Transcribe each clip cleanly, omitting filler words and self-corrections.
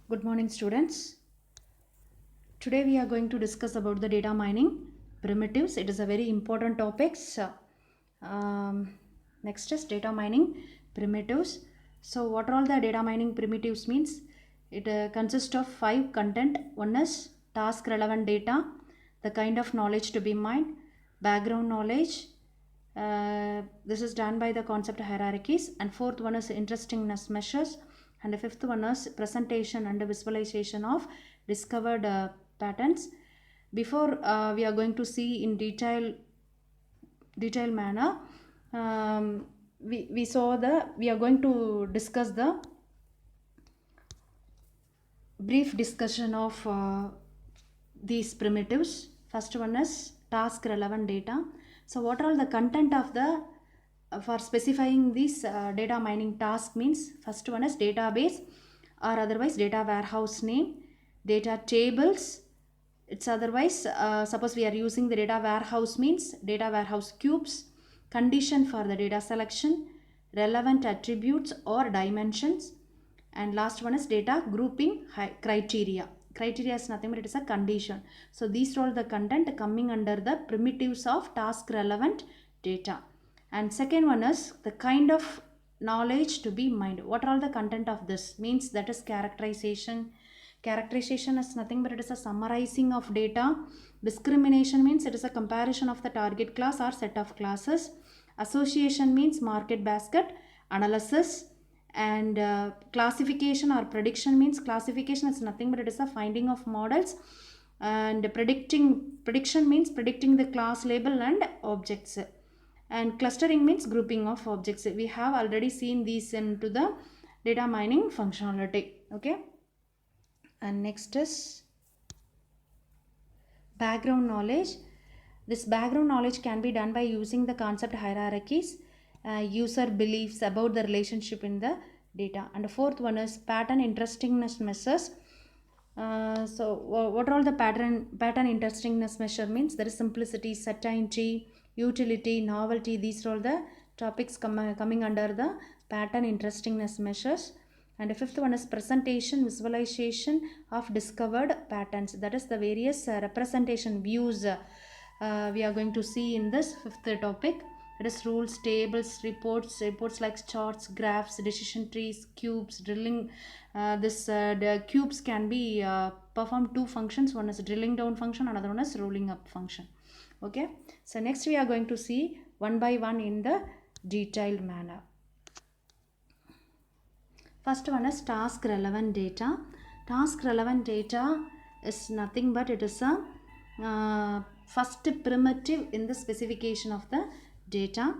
Good morning, students. Today we are going to discuss about the data mining primitives. It is a very important topic. Next is data mining primitives. So what are all the data mining primitives means? It consists of 5 content. One is task relevant data, the kind of knowledge to be mined, background knowledge. This is done by the concept hierarchies, and fourth one is interestingness measures, and the fifth one is presentation and visualization of discovered patterns. Before we are going to see in detail manner, we are going to discuss the brief discussion of these primitives. First one is task relevant data. So what are all the content of the for specifying this data mining task means? First one is database or otherwise data warehouse name, data tables. It's otherwise suppose we are using the data warehouse means data warehouse cubes, condition for the data selection, relevant attributes or dimensions, and last one is data grouping criteria is nothing but it is a condition. So these are all the content coming under the primitives of task relevant data. And second one is the kind of knowledge to be mined. What are all the content of this means? That is characterization is nothing but it is a summarizing of data. Discrimination means it is a comparison of the target class or set of classes. Association means market basket analysis. And classification or prediction means classification is nothing but it is a finding of models. And prediction means predicting the class label and objects. And clustering means grouping of objects. We have already seen these into the data mining functionality. Okay, and next is background knowledge. This background knowledge can be done by using the concept hierarchies, user beliefs about the relationship in the data. And the fourth one is pattern interestingness measures. So what are all the pattern interestingness measure means? There is simplicity, certainty, utility, novelty. These are all the topics coming under the pattern interestingness measures. And the fifth one is presentation, visualization of discovered patterns. That is the various representation views we are going to see in this fifth topic. It is rules, tables, reports like charts, graphs, decision trees, cubes, drilling. The cubes can be perform two functions. One is drilling down function, another one is rolling up function. Okay, so next we are going to see one by one in the detailed manner. First one is task relevant data. Task relevant data is nothing but it is a first primitive in the specification of the data.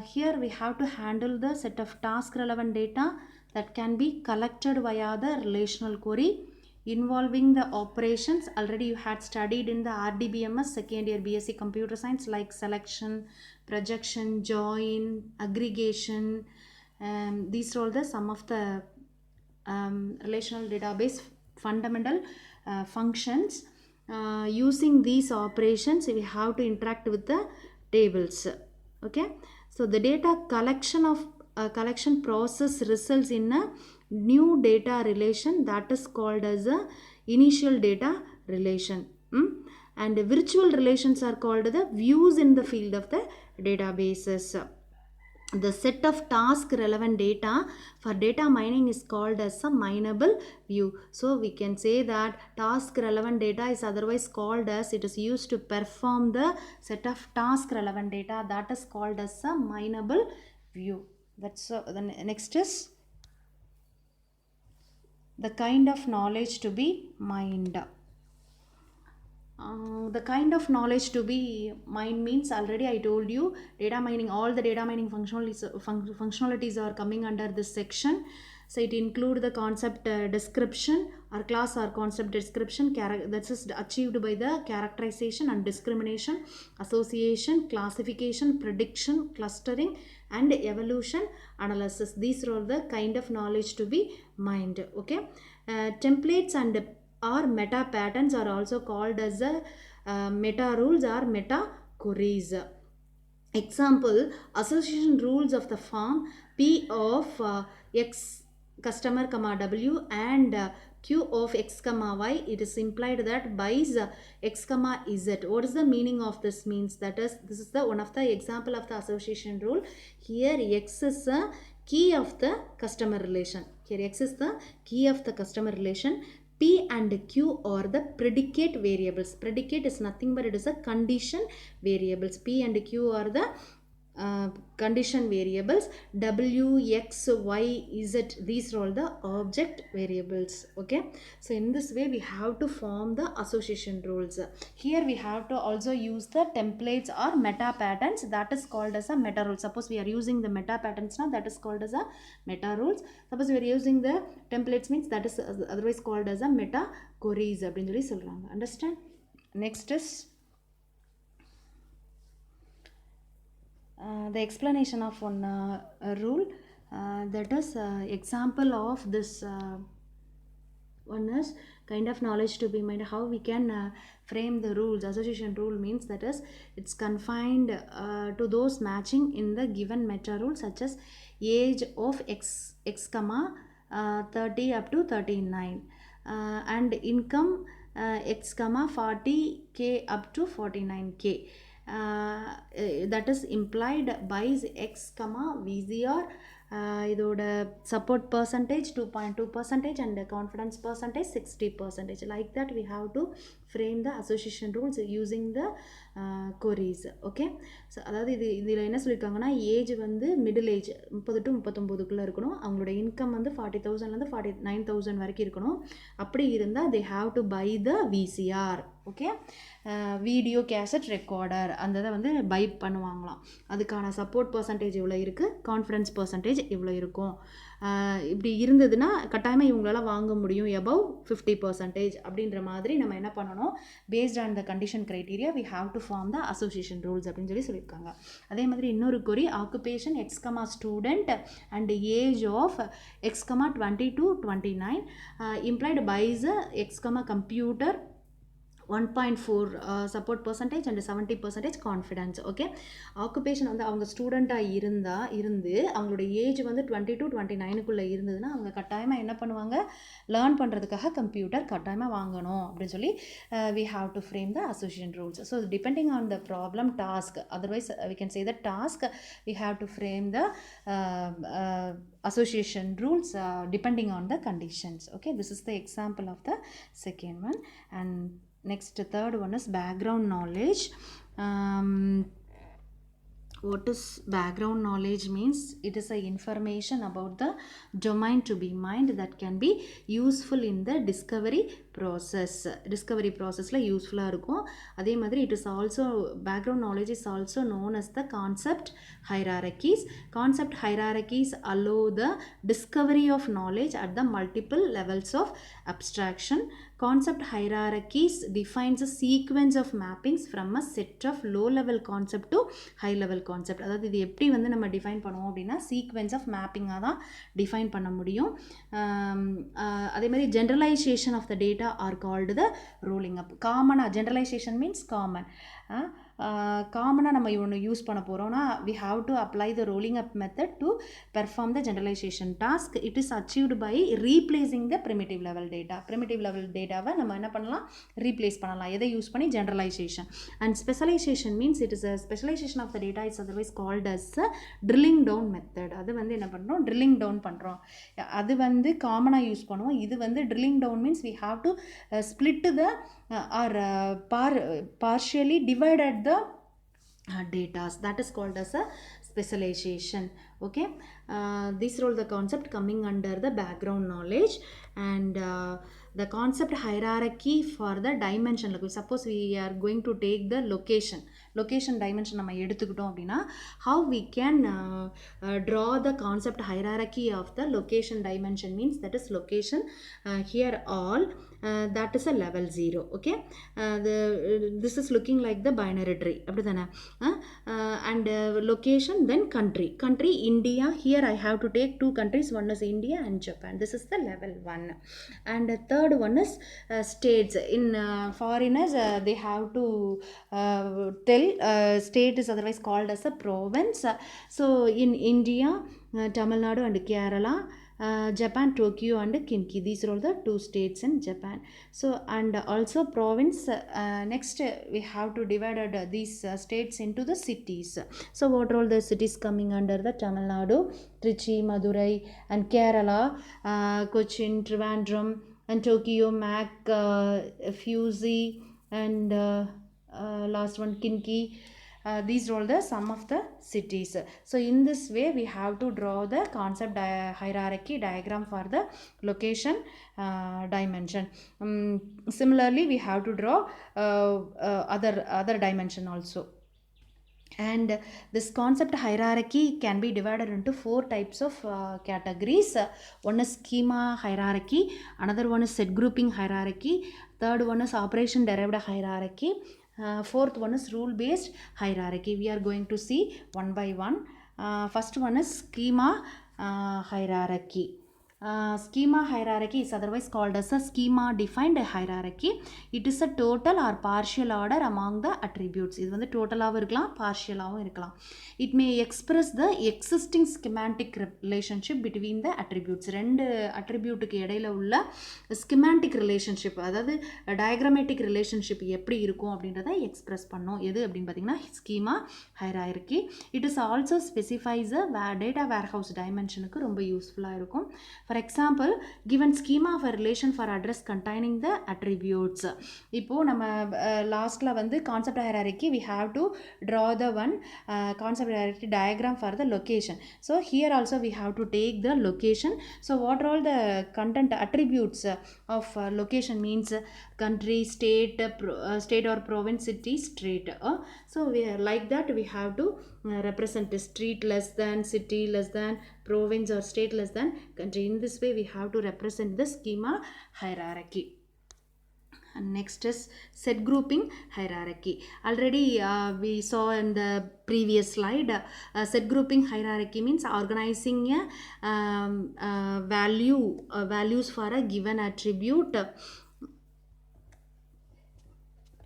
Here we have to handle the set of task relevant data that can be collected via the relational query involving the operations. Already you had studied in the RDBMS second year BSc computer science like selection, projection, join, aggregation. These are all the some of the relational database fundamental functions. Using these operations we have to interact with the tables. Okay, so the data collection process results in a new data relation that is called as a initial data relation. And virtual relations are called the views in the field of the databases. The set of task relevant data for data mining is called as a mineable view. So we can say that task relevant data is otherwise called as, it is used to perform the set of task relevant data, that is called as a mineable view. That's the next is the kind of knowledge to be mined. The kind of knowledge to be mined means, already I told you, data mining, all the data mining functionalities are coming under this section. So it include the concept description or class or concept description that is achieved by the characterization and discrimination, association, classification, prediction, clustering and evolution analysis. These are all the kind of knowledge to be mined. Okay, templates and or meta patterns are also called as meta rules or meta queries. Example, association rules of the form P of X customer comma w and q of x comma y, it is implied that buys x comma z. What is the meaning of this means? That is, this is the one of the example of the association rule. Here x is a key of the customer relation. Here x is the key of the customer relation. P and Q are the predicate variables. Predicate is nothing but it is a condition variables. P and Q are the condition variables. W, X, Y, Z, these are all the object variables. Okay, so in this way we have to form the association rules. Here we have to also use the templates or meta patterns, that is called as a meta rule. Suppose we are using the meta patterns now, that is called as a meta rules. Suppose we are using the templates means that is otherwise called as a meta queries. Understand? Next is the explanation of one rule, that is example of this one is kind of knowledge to be made. How we can frame the rules. Association rule means that is it's confined to those matching in the given meta rule, such as age of x comma 30 up to 39 and income x comma 40k up to 49k. That is implied by x comma VCR. இதோட support percentage 2.2% and confidence percentage 60%. Like that we have to frame the association rules using the queries. Okay, so அதாவது இதில் என்ன சொல்லியிருக்காங்கன்னா, age வந்து middle age 30 to 39 இருக்கணும். அவங்களோட income வந்து 40,000 49,000 வரைக்கும் இருக்கணும். அப்படி இருந்தால் they have to buy the VCR. Okay, video cassette recorder அந்த இதை வந்து பை பண்ணுவாங்களாம். அதுக்கான சப்போர்ட் பர்சன்டேஜ் இவ்வளோ இருக்குது, கான்ஃபிடன்ஸ் பர்சன்டேஜ் இவ்வளோ இருக்கும். இப்படி இருந்ததுன்னா கட்டாயமாக இவங்களால வாங்க முடியும் above 50% அப்படின்ற மாதிரி நம்ம என்ன பண்ணணும், based on the condition criteria we have to form the association rules அப்படின்னு சொல்லியிருக்காங்க. அதே மாதிரி இன்னொரு query, occupation X comma student and age of X comma 20 to 29 implied buys X comma computer 1.4 support percentage and 70% confidence. Okay, occupation வந்து அவங்க ஸ்டூடெண்ட்டாக இருந்து அவங்களோட ஏஜ் வந்து 20 to 29 இருந்ததுன்னா அவங்க கட்டாயமாக என்ன பண்ணுவாங்க, லேர்ன் பண்ணுறதுக்காக கம்ப்யூட்டர் கட்டாயமாக வாங்கணும் அப்படின்னு சொல்லி we have to frame the association rules. So depending on the problem task, otherwise we can say the task, we have to frame the association rules depending on the conditions. Okay, this is the example of the second one. And next, third one is background knowledge. What is background knowledge means? It is a information about the domain to be mined that can be useful in the discovery process. Discovery processல யூஸ்ஃபுல்லாக இருக்கும். அதே மாதிரி it is also, background knowledge is also known as the concept hierarchies. Concept hierarchies allow the discovery of knowledge at the multiple levels of abstraction. Concept hierarchies defines a sequence of mappings from a set of low level concept to high level concept. அதாவது இது எப்படி வந்து நம்ம define பண்ணுவோம் அப்படின்னா, sequence of மேப்பிங்காக தான் define பண்ண முடியும். அதே மாதிரி generalisation of the data or called the rolling up. காமனாக ஜென்ரலைசேஷன் மீன்ஸ் காமன். காமனாக நம்ம ஒன்று யூஸ் பண்ண போகிறோம்னா we have to apply the rolling up method to perform the generalization task. It is achieved by replacing the primitive level data. Primitive level dataவை நம்ம என்ன பண்ணலாம், replace பண்ணலாம். எதை யூஸ் பண்ணி, generalization. And specialization means it is a specialization of the data is otherwise called as a drilling down method. அது வந்து என்ன பண்ணுறோம், drilling down பண்ணுறோம். அது வந்து காமனாக யூஸ் பண்ணுவோம். இது வந்து drilling down means we have to split the or partially divided the data. That is called as a specialization. Okay, these are all the concept coming under the background knowledge. And the concept hierarchy for the dimension, like suppose we are going to take the location dimension நம்ம எடுத்துக்கிட்டோம் அப்படின்னா, how we can draw the concept hierarchy of the location dimension means that is location here all that is a level 0. Okay, this is looking like the binary tree அப்படி தானே. And location, then country India. Here I have to take two countries, one is India and Japan. This is the level 1. And third one is states. In foreigners they have to tell state is otherwise called as a province. So in India, Tamil Nadu and Kerala, Japan, Tokyo and Kinki. These are all the 2 states in Japan. So and also province. Next we have to divide these states into the cities. So what are all the cities coming under the Tamil Nadu? Trichy, Madurai and Kerala, Cochin, Trivandrum and Tokyo, Mac, Fusey and last one Kinki. These are all the some of the cities. So in this way we have to draw the concept hierarchy diagram for the location dimension. Similarly we have to draw other dimension also. And this concept hierarchy can be divided into 4 types of categories. One is schema hierarchy, another one is set grouping hierarchy, third one is operation derived hierarchy, fourth one is rule based hierarchy. We are going to see one by one. First one is schema hierarchy. Schema hierarchy is otherwise called as a schema defined hierarchy. It is a total or partial order among the attributes. இது வந்து டோட்டலாகவும் இருக்கலாம் பார்ஷியலாகவும் இருக்கலாம். It may express the existing schematic relationship between the attributes. ரெண்டு அட்ரிபியூட்டுக்கு இடையில உள்ள schematic relationship, அதாவது diagrammatic relationship எப்படி இருக்கும் அப்படின்றத எக்ஸ்பிரஸ் பண்ணும். எது அப்படின்னு பார்த்தீங்கன்னா schema hierarchy. It is also specifies a data warehouse dimensionக்கு ரொம்ப யூஸ்ஃபுல்லாக இருக்கும். For example, given schema of a relation for address containing the attributes. இப்போ நம்ம லாஸ்ட்ல வந்து concept hierarchy we have to draw the one concept hierarchy diagram for the location. So here also we have to take the location. So what are all the content attributes of location means country, state, state or province, city, street. So we like that we have to represent street less than, city less than, province or state less than country. In this way we have to represent the schema hierarchy. And next is set grouping hierarchy. Already we saw in the previous slide, set grouping hierarchy means organizing a values for a given attribute.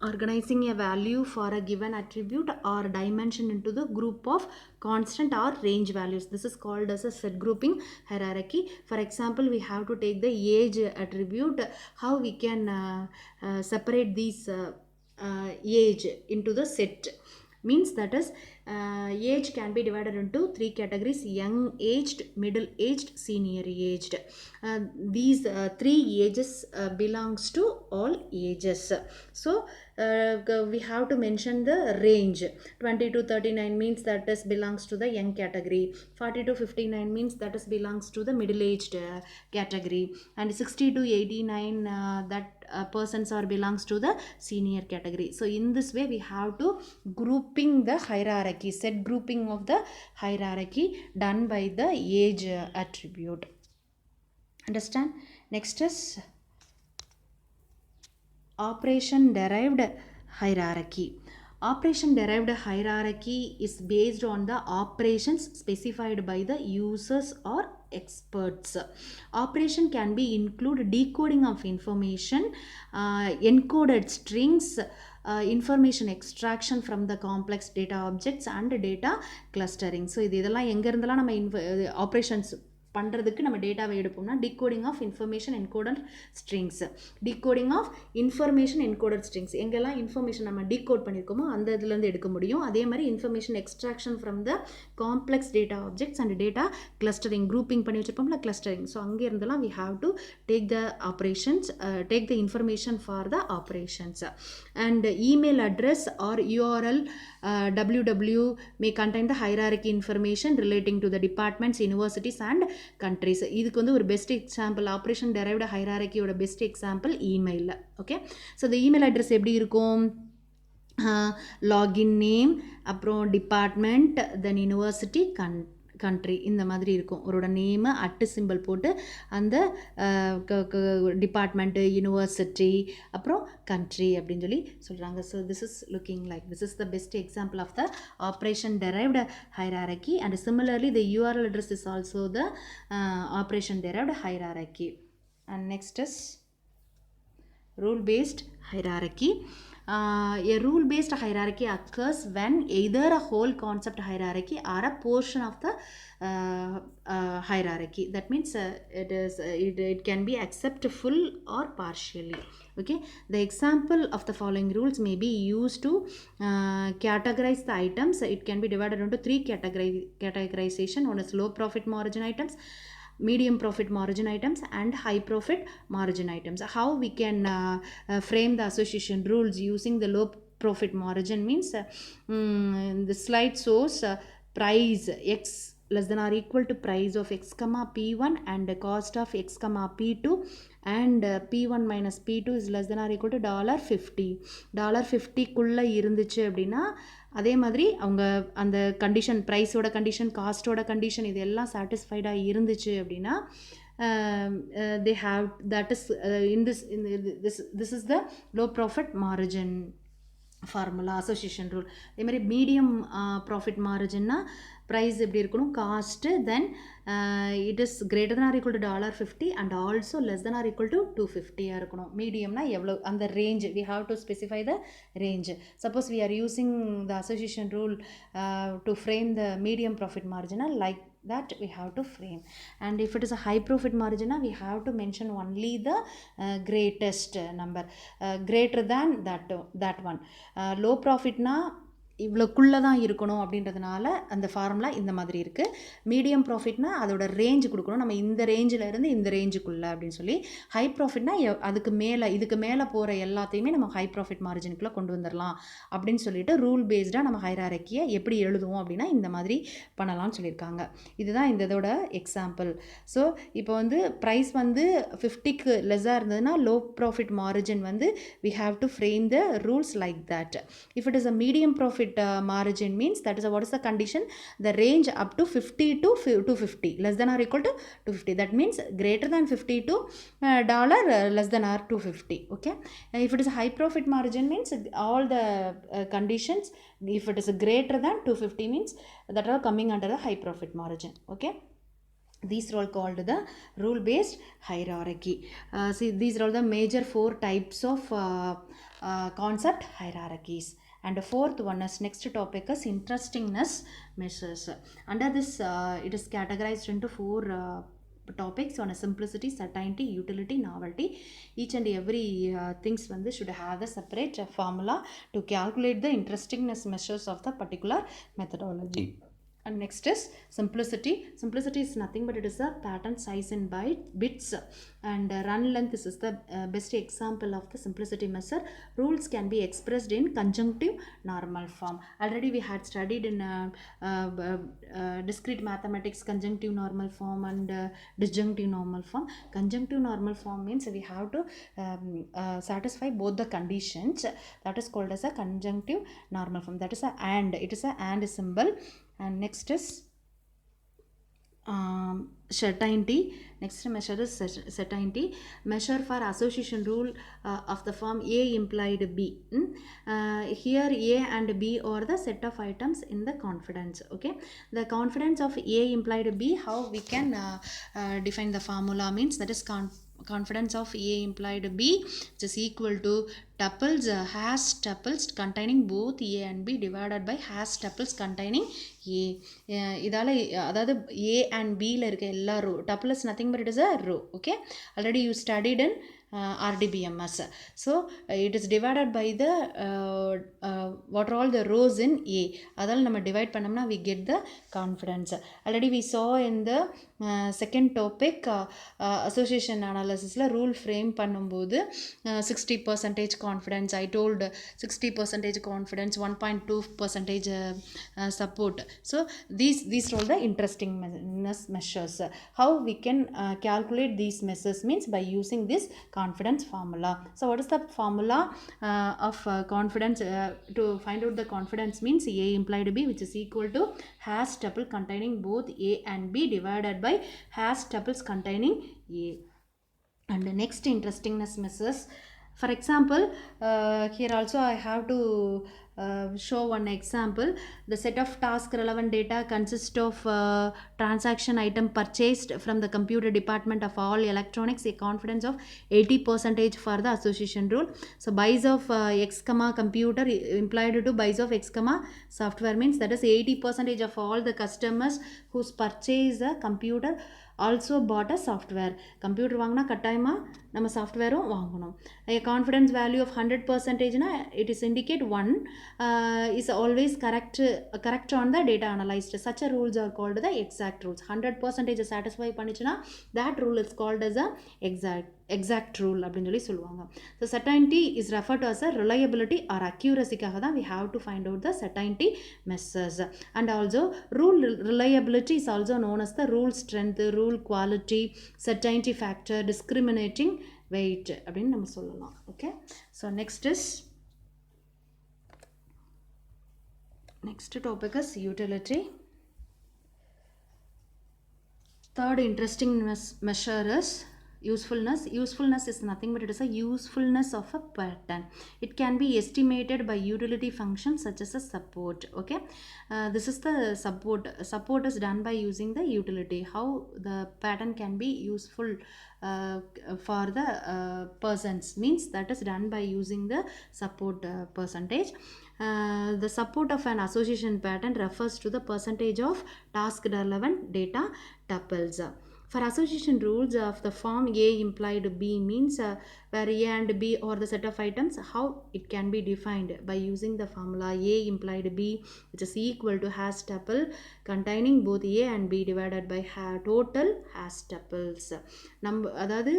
Organizing a value for a given attribute or dimension into the group of constant or range values. This is called as a set grouping hierarchy. For example, we have to take the age attribute. How we can separate these age into the set means that is age can be divided into 3 categories: young aged, middle aged, senior aged. These 3 ages belongs to all ages. So we have to mention the range. 20 to 39 means that is belongs to the young category. 40 to 59 means that is belongs to the middle aged category, and 60 to 89 that persons are belongs to the senior category. So in this way we have to grouping the hierarchy, set grouping of the hierarchy done by the age attribute. Understand? Next is operation derived hierarchy. Operation derived hierarchy is based on the operations specified by the users or experts. Operation can be include decoding of information, encoded strings, information extraction from the complex data objects and data clustering. So இதெல்லாம் எங்க இருந்தெல்லாம் நம்ம operations பண்ணுறதுக்கு நம்ம டேட்டாவை எடுப்போம்னா decoding of information encoded strings. Decoding of information encoded strings, எங்கெல்லாம் information நம்ம டிகோட் பண்ணியிருக்கோமோ அந்த இதுலேருந்து எடுக்க முடியும். அதே மாதிரி information extraction from the complex data objects and data clustering, grouping பண்ணி வச்சிருப்போம்ல கிளஸ்டரிங். ஸோ அங்கே இருந்தெல்லாம் we have to take the operations, take the information for the operations. And email address or URL www may contain the hierarchy information relating to the departments, universities and countries. இதுக்கு வந்து ஒரு best example operation derived ஹைரார்க்கியோட best example email. Okay, so இந்த email address எப்படி இருக்கும்? Login name, அப்புறம் department, then university, country, இந்த மாதிரி இருக்கும். அவரோட நேமு அட்டு சிம்பிள் போட்டு அந்த டிபார்ட்மெண்ட்டு, யூனிவர்சிட்டி, அப்புறம் கண்ட்ரி அப்படின்னு சொல்லி சொல்கிறாங்க. So this is looking like this is the best example of the operation derived hierarchy. And similarly the URL address is also the operation derived hierarchy. And next is rule based hierarchy. A rule-based hierarchy occurs when either a whole concept hierarchy or a portion of the hierarchy. That means it can be accepted full or partially. Okay, the example of the following rules may be used to categorize the items. It can be divided into three categorization. One is low profit margin items, medium profit margin items, and high profit margin items. How we can frame the association rules using the low profit margin means the slide shows price x less than or equal to price of x comma p1 and the cost of x comma p2, and p1 minus p2 is less than or equal to $50. $50 குள்ள இருந்துச்சு அப்படின்னா அதே மாதிரி அவங்க அந்த condition, ப்ரைஸோட condition, காஸ்ட்டோட condition இது எல்லாம் சாட்டிஸ்ஃபைடாக இருந்துச்சு அப்படின்னா they have, that is this is the low profit margin formula, association rule. அதே மாதிரி மீடியம் ப்ராஃபிட் மார்ஜின்னா ப்ரைஸ் எப்படி இருக்கணும், cost, then it is greater than or equal to $50 and also less than or equal to $250 இருக்கணும். மீடியம்னா எவ்வளோ, அந்த range we have to specify the range. Suppose we are using the association rule to frame the medium profit margin, like that we have to frame. And if it is a high profit margin, we have to mention only the greatest number, greater than that one. Low profit na இவ்வளோக்குள்ளே தான் இருக்கணும் அப்படின்றதுனால அந்த formula இந்த மாதிரி இருக்குது. Medium ப்ராஃபிட்னா அதோட range கொடுக்கணும், நம்ம இந்த ரேஞ்சில் இருந்து இந்த ரேஞ்சுக்குள்ளே அப்படின்னு சொல்லி. ஹை ப்ராஃபிட்னா அதுக்கு மேலே, இதுக்கு மேலே போகிற எல்லாத்தையுமே நம்ம ஹை ப்ராஃபிட் மார்ஜினுக்குள்ளே கொண்டு வந்துடலாம் அப்படின்னு சொல்லிட்டு ரூல் பேஸ்டாக நம்ம ஹைரார்க்கியை எப்படி எழுதுவோம் அப்படின்னா இந்த மாதிரி பண்ணலாம்னு சொல்லியிருக்காங்க. இதுதான் இந்த இதோட எக்ஸாம்பிள். ஸோ இப்போ வந்து ப்ரைஸ் வந்து 50க்கு லெஸ்ஸாக இருந்ததுன்னா லோ ப்ராஃபிட் மார்ஜின் வந்து we have to frame the rules like that. If it is a medium profit margin means that is what is the condition, the range up to 50 to 250, less than or equal to 250. That means greater than 50 to dollar, less than or 250. Okay, if it is a high profit margin means all the conditions, if it is greater than 250 means that are coming under the high profit margin. Okay, these are all called the rule based hierarchy. See, these are all the major 4 types of concept hierarchies. And the fourth one is, next topic is interestingness measures. Under this it is categorized into 4 topics. One is simplicity, certainty, utility, novelty. Each and every things வந்து should have a separate formula to calculate the interestingness measures of the particular methodology. And next is simplicity. Simplicity is nothing but it is a pattern size in bits, and run length. This is the best example of the simplicity measure. Rules can be expressed in conjunctive normal form. Already we had studied in discrete mathematics conjunctive normal form and disjunctive normal form. Conjunctive normal form means we have to satisfy both the conditions. That is called as a conjunctive normal form. That is a and. It is a and symbol. And next is certainty. Next measure is certainty. Measure for association rule of the form A implied B. Here A and B are the set of items in the confidence. Okay, the confidence of A implied B, how we can define the formula means that is confidence of A implied B, which is equal to tuples, has tuples containing both A and B divided by has tuples containing A. இதால் அதாவது A and Bல இருக்க எல்லா row, tuple is nothing but it is a row. Okay, already you studied in RDBMS. So it is divided by the what are all the rows in A. அதால் நம்ம divide பண்ணோம்னா we get the confidence. Already we saw in the second topic association analysisல rule frame பண்ணும்போது 60% confidence, I told 60% confidence, 1.2% support. So these are all the interestingness measures. How we can calculate these measures means by using this confidence formula. So what is the formula of confidence to find out the confidence means A implied B, which is equal to has tuple containing both A and B divided by has tuples containing A. And the next interestingness measures For example, here also I have to show one example. The set of task relevant data consists of transaction item purchased from the computer department of all electronics, a confidence of 80% for the association rule. So buys of x comma computer implied to buys of x comma software means that is 80% of all the customers who's purchase a computer also bought a software. Computer வாங்கினா கட்டாயமாக நம்ம சாஃப்ட்வேரும் வாங்கணும். A confidence value of 100% na it is indicate 1 is always correct on the data analyzed. Such a rules are called the exact rules. 100% satisfy பண்ணிச்சுனா that rule is called as a exact rule அப்படின்னு சொல்லி சொல்லுவாங்க. So certainty is referred to as a reliability or accuracyக்காக தான் we have to find out the certainty measures. And also rule reliability is also known as the rule strength, rule quality, certainty factor, discriminating weight அப்படின்னு நம்ம சொல்லலாம். Okay, so next topic is utility. Third interesting measure is usefulness. Usefulness is nothing but it is a usefulness of a pattern. It can be estimated by utility functions such as a support. Okay, this is the support is done by using the utility. How the pattern can be useful for the persons means that is done by using the support percentage. The support of an association pattern refers to the percentage of task relevant data tuples. For association rules of the form A implied B means where A and B are the set of items, how it can be defined by using the formula A implied B, which is equal to hash tuple containing both A and B divided by total hash tuples. அதாவது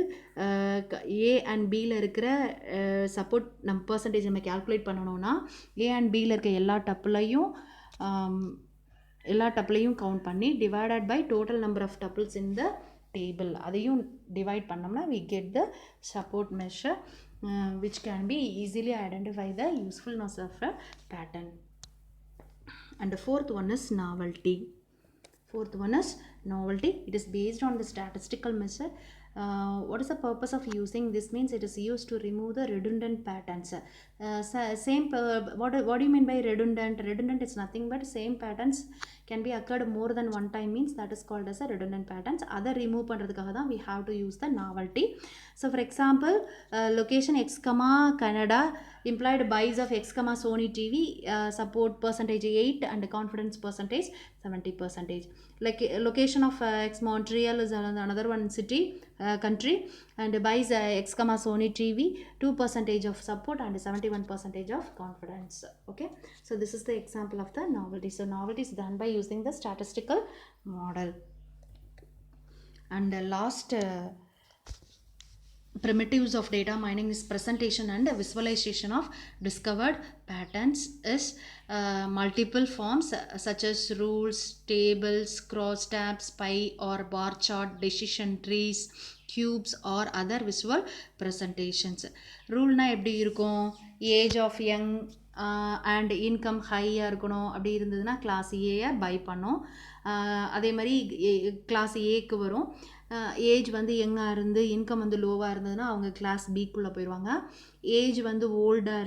A and Bல இருக்கிற support நம்ம percentage நம்ம calculate பண்ணணும்னா A and Bல இருக்க எல்லா டப்புளையும் count பண்ணி divided by total number of tuples in the table அதையும் டிவைட் பண்ணோம்னா we get the support measure which can be easily identify the usefulness of a pattern. And the fourth one is novelty. It is based on the statistical measure. What is the purpose of using this means it is used to remove the redundant patterns. What do you mean by redundant is nothing but same patterns can be occurred more than one time means that is called as a redundant patterns. Other remove பண்றதுக்காக தான் we have to use the novelty. So for example, location x comma Canada implied buys of x comma Sony TV support percentage 8 and confidence percentage 70%. Like location of x Montreal is another one city country and buys x comma Sony TV 2% of support and 71% of confidence. Okay, so this is the example of the novelty. So novelty is done by using the statistical model. And last primitives of data mining is presentation and visualization of discovered patterns is multiple forms such as rules, tables, crosstabs, pie or bar chart, decision trees, cubes or other visual presentations. Rule na எப்படி இருக்கும், age of young and income ஹையாக இருக்கணும் அப்படி இருந்ததுன்னா class ஏயை by பண்ணோம். அதே மாதிரி class ஏக்கு வரும். ஏஜ் வந்து யங்காக இருந்து இன்கம் வந்து லோவாக இருந்ததுன்னா அவங்க கிளாஸ் பிக்குள்ளே போயிடுவாங்க. ஏஜ் வந்து ஓல்டாக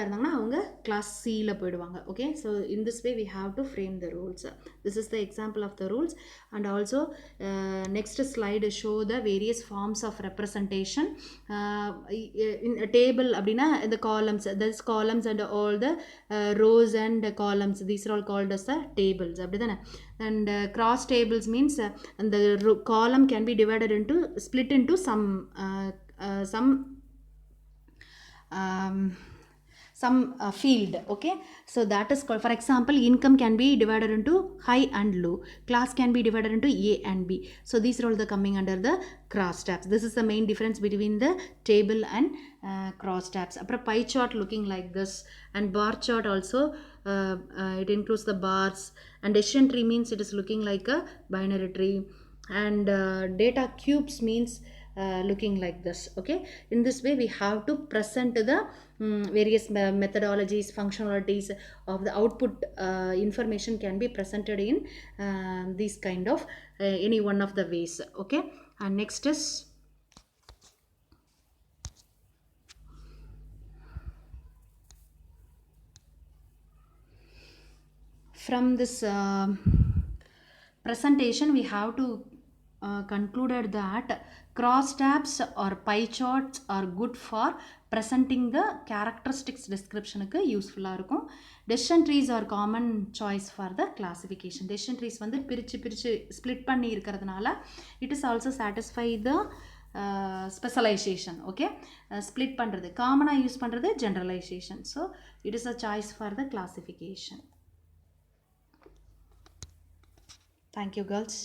இருந்தாங்கன்னா அவங்க கிளாஸ் சியில் போயிடுவாங்க. Okay, so in this way we have to frame the rules. This is the example of the rules. And also next slide show the various forms of representation. Table அப்படின்னா இந்த columns and all the rows and columns these are all called as the tables அப்படி தானே. And cross tables means the column can be split into some field. Okay, so that is called, for example, income can be divided into high and low, class can be divided into A and B. So these are all the coming under the cross tabs. This is the main difference between the table and cross tabs. Apra pie chart looking like this, and bar chart also it includes the bars, and decision tree means it is looking like a binary tree, and data cubes means looking like this. Okay, in this way we have to present the various methodologies, functionalities of the output information can be presented in these kind of any one of the ways. Okay, and next is from this presentation we have to concluded that crosstabs or pie charts are good for presenting the characteristics description க்கு யூஸ்ஃபுல்லாக இருக்கும். decision trees are common choice for the classification. decision trees வந்து பிரித்து split பண்ணி இருக்கிறதுனால it is also satisfy the specialization. okay, split பண்ணுறது காமனாக use பண்ணுறது generalization. so it is a choice for the classification. Thank you girls.